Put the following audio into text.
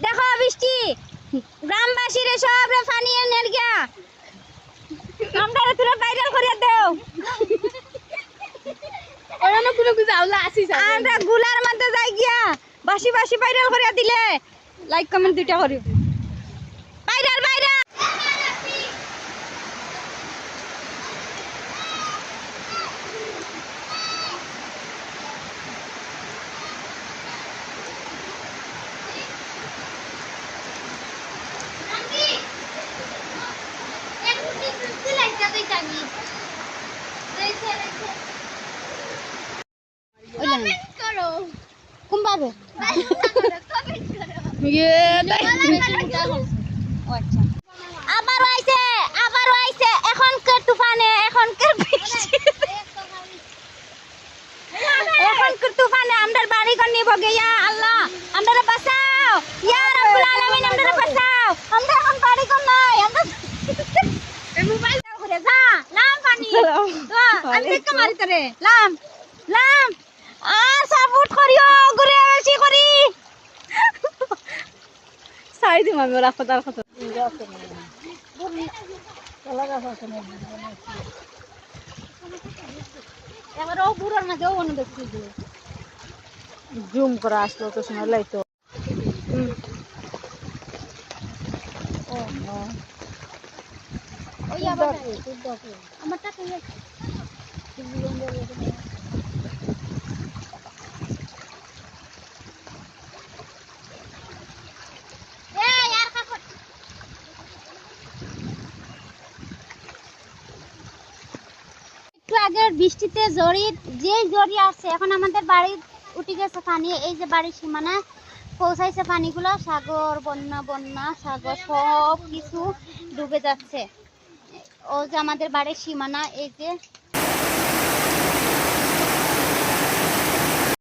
দেখো বৃষ্টি গ্রামবাসীরে সব পানি এনে গিয়া আমরা তুলে ভাইরাল করিয়া দেও ওরানো কোনো কিছু আউলা আসিস আমরা গুলার মধ্যে যাই গিয়া বাসি বাসি ভাইরাল করিয়া দিলে লাইক কমেন্ট দুইটা করিও ভাইরাল ভাইরাল কুম্বাবে আবার আইছে এখন কে তুফানে এখন কে বৃষ্টি এখন কে তুফানে আমাদের বাড়ি কোন নিব গিয়া আল্লাহ আমাদের বাঁচাও ইয়া রাব্বুল আলামিন আমাদের বাঁচাও আমরা এখন বাড়ি কোন নাই আমরা এই মোবাইল ঘুরে যা লাম পানি তো আমি কে মারি তরে লাম লাম আর সাপোর্ট করিও ঘুরে বেশি করি সাই দিম আমি ওরা কথা এবার ও বুড়োর মাঝেও অন্য দেখছি জুম করা আসলো তো সময় লাইতো ওই আবার আমার টাকা আগের বৃষ্টিতে জড়ি আছে এখন আমাদের বাড়ি উঠে গেছে পানি এই যে বাড়ির সীমানা পৌঁছাইছে পানিগুলো সাগর বন্যা সাগর সব কিছু ডুবে যাচ্ছে ও যে আমাদের বাড়ির সীমানা এই যে